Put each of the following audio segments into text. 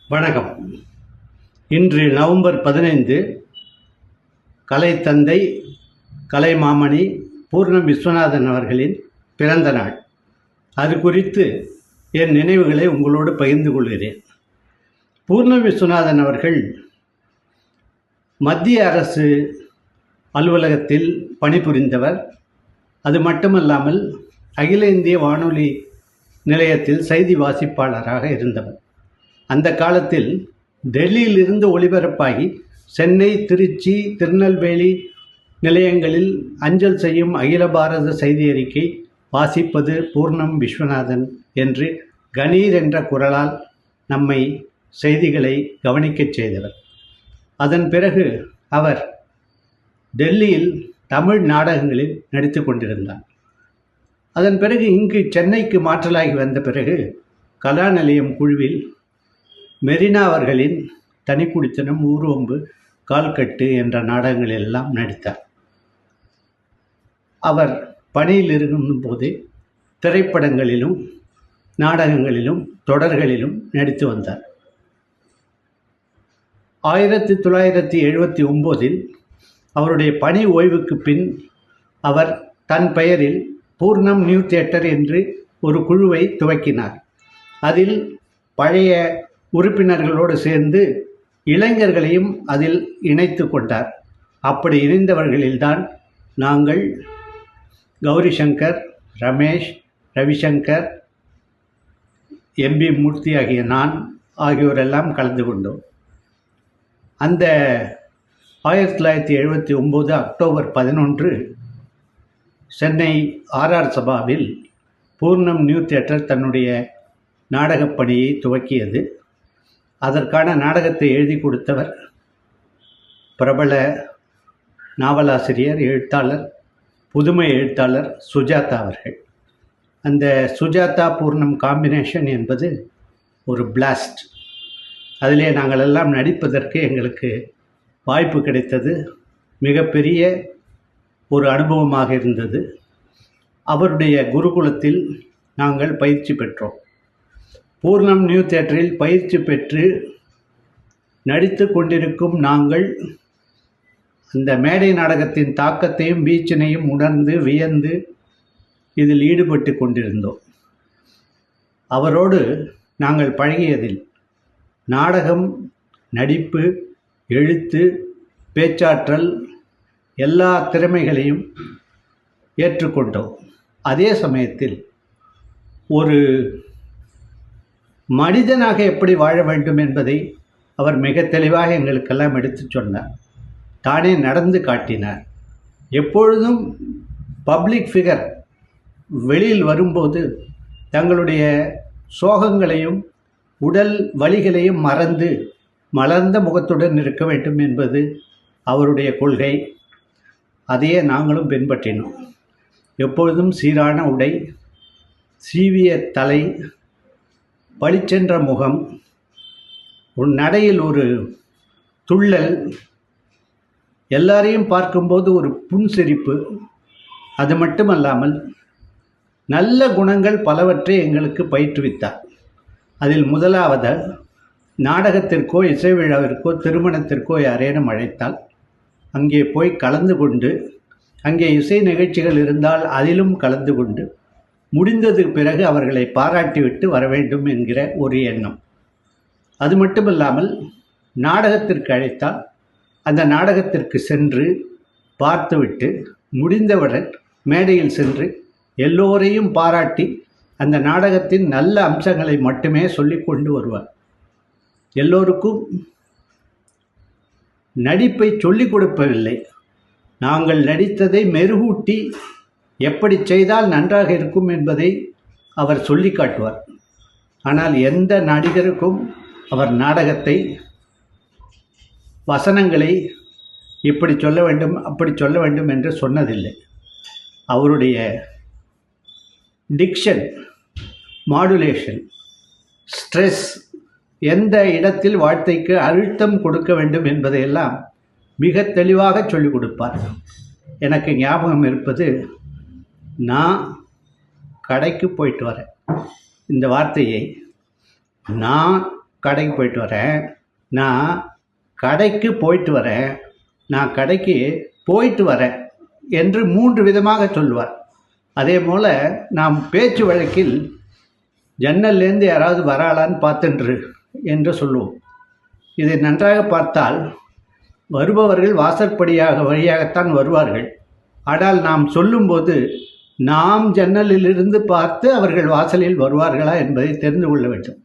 வணக்கம். இன்று நவம்பர் 15 கலைத்தந்தை கலைமாமணி பூர்ணம் விஸ்வநாதன் அவர்களின் பிறந்த நாள். அது குறித்து என் நினைவுகளை உங்களோடு பகிர்ந்து கொள்கிறேன். பூர்ணம் விஸ்வநாதன் அவர்கள் மத்திய அரசு அலுவலகத்தில் பணிபுரிந்தவர். அது மட்டுமல்லாமல் அகில இந்திய வானொலி நிலையத்தில் செய்தி வாசிப்பாளராக இருந்தவர். அந்த காலத்தில் டெல்லியிலிருந்து ஒளிபரப்பாகி சென்னை, திருச்சி, திருநெல்வேலி நிலையங்களில் அஞ்சல் செய்யும் அகில பாரத செய்தி அறிக்கை வாசிப்பது பூர்ணம் விஸ்வநாதன் என்று கணீர் என்ற குரலால் நம்மை செய்திகளை கவனிக்கச் செய்தவர். அதன் பிறகு அவர் டெல்லியில் தமிழ் நாடகங்களில் நடித்து கொண்டிருந்தார். அதன் பிறகு இங்கு சென்னைக்கு மாற்றலாகி வந்த பிறகு கலாநிலையம் குழுவில் மெரினா அவர்களின் தனிக்குடித்தனம், ஊர்வம்பு, கால்கட்டு என்ற நாடகங்களில் எல்லாம் நடித்தார். அவர் பணியில் இருக்கும் போதே திரைப்படங்களிலும் நாடகங்களிலும் தொடர்களிலும் நடித்து வந்தார். 1979 அவருடைய பணி ஓய்வுக்கு பின் அவர் தன் பெயரில் பூர்ணம் நியூ தியேட்டர் என்று ஒரு குழுவை துவக்கினார். அதில் பழைய உறுப்பினர்களோடு சேர்ந்து இளைஞர்களையும் அதில் இணைத்து கொண்டார். அப்படி இணைந்தவர்களில்தான் நாங்கள், கௌரி சங்கர், ரமேஷ், ரவிசங்கர், எம்பி மூர்த்தி ஆகிய நான் ஆகியோரெல்லாம் கலந்து கொண்டோம். அந்த 1979 அக்டோபர் 11 சென்னை ஆர்ஆர் சபாவில் பூர்ணம் நியூ தியேட்டர் தன்னுடைய நாடகப் பணியை துவக்கியது. அதற்கான நாடகத்தை எழுதி கொடுத்தவர் பிரபல நாவலாசிரியர், எழுத்தாளர், புதுமை எழுத்தாளர் சுஜாதா அவர்கள். அந்த சுஜாதா பூர்ணம் காம்பினேஷன் என்பது ஒரு பிளாஸ்ட். அதிலே நாங்கள் எல்லாம் நடிப்பதற்கு எங்களுக்கு வாய்ப்பு கிடைத்தது. மிகப்பெரிய ஒரு அனுபவமாக இருந்தது. அவருடைய குருகுலத்தில் நாங்கள் பயிற்சி பெற்றோம். பூர்ணம் நியூ தியேட்டரில் பயிற்சி பெற்று நடித்து கொண்டிருக்கும் நாங்கள் அந்த மேடை நாடகத்தின் தாக்கத்தையும் வீச்சினையும் உணர்ந்து வியந்து இதில் ஈடுபட்டு கொண்டிருந்தோம். அவரோடு நாங்கள் பழகியதில் நாடகம், நடிப்பு, எழுத்து, பேச்சாற்றல் எல்லா திறமைகளையும் ஏற்றுக்கொண்டோம். அதே சமயத்தில் ஒரு மனிதனாக எப்படி வாழ வேண்டும் என்பதை அவர் மிக தெளிவாக எங்களுக்கெல்லாம் எடுத்து சொன்னார். தானே நடந்து காட்டினார். எப்பொழுதும் பப்ளிக் ஃபிகர் வெளியில் வரும்போது தங்களுடைய சோகங்களையும் உடல் வலிகளையும் மறந்து மலர்ந்த முகத்துடன் இருக்க வேண்டும் என்பது அவருடைய கொள்கை. அதையே நாங்களும் பின்பற்றினோம். எப்பொழுதும் சீரான உடை, சீவிய தலை, பளிச்சென்ற முகம், ஒரு நடையில் ஒரு துள்ளல், எல்லாரையும் பார்க்கும்போது ஒரு புன்சிரிப்பு. அது மட்டுமல்லாமல் நல்ல குணங்கள் பலவற்றை எங்களுக்கு பயிற்றுவித்தார். அதில் முதலாவது, நாடகத்திற்கோ இசை விழாவிற்கோ திருமணத்திற்கோ யாரேனும் அழைத்தால் அங்கே போய் கலந்து கொண்டு, அங்கே இசை நிகழ்ச்சிகள் இருந்தால் அதிலும் கலந்து கொண்டு முடிந்தது பிறகு அவர்களை பாராட்டிவிட்டு வர வேண்டும் என்கிற ஒரு எண்ணம். அது மட்டுமில்லாமல் நாடகத்திற்கு அழைத்தால் அந்த நாடகத்திற்கு சென்று பார்த்துவிட்டு முடிந்தவுடன் மேடையில் சென்று எல்லோரையும் பாராட்டி அந்த நாடகத்தின் நல்ல அம்சங்களை மட்டுமே சொல்லி கொண்டு வருவார். எல்லோருக்கும் நடிப்பை சொல்லிக் கொடுப்பதில்லை. நாங்கள் நடித்ததை மெருகூட்டி எப்படி செய்தால் நன்றாக இருக்கும் என்பதை அவர் சொல்லி காட்டுவார். ஆனால் எந்த நடிகருக்கும் அவர் நாடகத்தை, வசனங்களை இப்படி சொல்ல வேண்டும், அப்படி சொல்ல வேண்டும் என்று சொன்னதில்லை. அவருடைய டிக்ஷன், மாடுலேஷன், ஸ்ட்ரெஸ், எந்த இடத்தில் வார்த்தைக்கு அழுத்தம் கொடுக்க வேண்டும் என்பதையெல்லாம் மிக தெளிவாக சொல்லிக் கொடுப்பார். எனக்கு ஞாபகம் இருப்பது, நான் கடைக்கு போயிட்டு வரேன், இந்த வார்த்தையை நான் கடைக்கு போயிட்டு வரேன், நான் கடைக்கு போயிட்டு வரேன், நான் கடைக்கு போயிட்டு வரேன் என்று 3 விதமாக சொல்லுவார். அதே போல் நாம் பேச்சு வழக்கில் ஜன்னல்லேருந்து யாராவது வராளான்னு பார்த்துன்று என்று சொல்லுவோம். இதை நன்றாக பார்த்தால் வருபவர்கள் வழியாகத்தான் வருவார்கள். ஆனால் நாம் சொல்லும்போது நாம் ஜன்னலிலிருந்து பார்த்து அவர்கள் வாசலில் வருவார்களா என்பதை தெரிந்து கொள்ள வேண்டும்.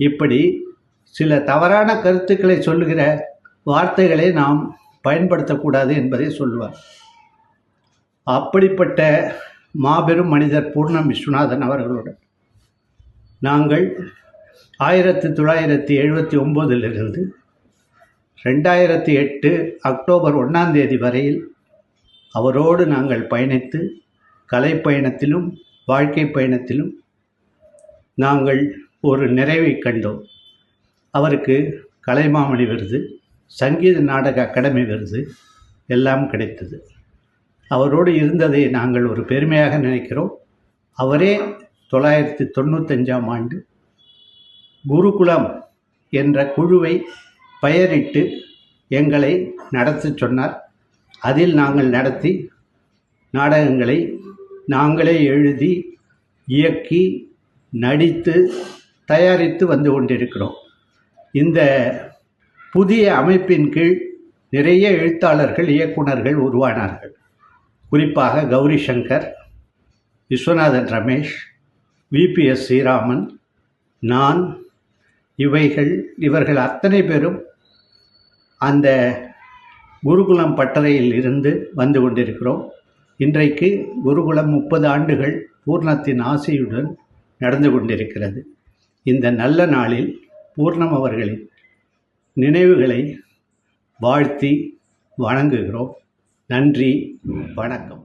இப்படி சில தவறான கருத்துக்களை சொல்லுகிற வார்த்தைகளை நாம் பயன்படுத்தக்கூடாது என்பதை சொல்லுவார். அப்படிப்பட்ட மாபெரும் மனிதர் பூர்ணம் விஸ்வநாதன் அவர்களுடன் நாங்கள் 1979 2008 அக்டோபர் 1ஆம் தேதி வரையில் அவரோடு நாங்கள் பயணித்து கலை பயணத்திலும் வாழ்க்கை பயணத்திலும் நாங்கள் ஒரு நிறைவை கண்டோம். அவருக்கு கலைமாமணி விருது, சங்கீத நாடக அகாடமி விருது எல்லாம் கிடைத்தது. அவரோடு இருந்ததை நாங்கள் ஒரு பெருமையாக நினைக்கிறோம். அவரே 1995ஆம் ஆண்டு குருகுலம் என்ற குழுவை பெயரிட்டு எங்களை நடத்த சொன்னார். அதில் நாங்கள் நடத்தி நாடகங்களை நாங்களே எழுதி இயக்கி நடித்து தயாரித்து வந்து கொண்டிருக்கிறோம். இந்த புதிய அமைப்பின் கீழ் நிறைய எழுத்தாளர்கள், இயக்குனர்கள் உருவானார்கள். குறிப்பாக கௌரி சங்கர், விஸ்வநாதன் ரமேஷ், விபிஎஸ் ஸ்ரீராமன், நான், இவர்கள் அத்தனை பேரும் அந்த குருகுலம் பட்டறையில் இருந்து வந்து கொண்டிருக்கிறோம். இன்றைக்கு குருகுலம் 30 ஆண்டுகள் பூர்ணத்தின் ஆசையுடன் நடந்து கொண்டிருக்கிறது. இந்த நல்ல நாளில் பூர்ணம் அவர்களின் நினைவுகளை வாழ்த்தி வணங்குகிறோம். நன்றி, வணக்கம்.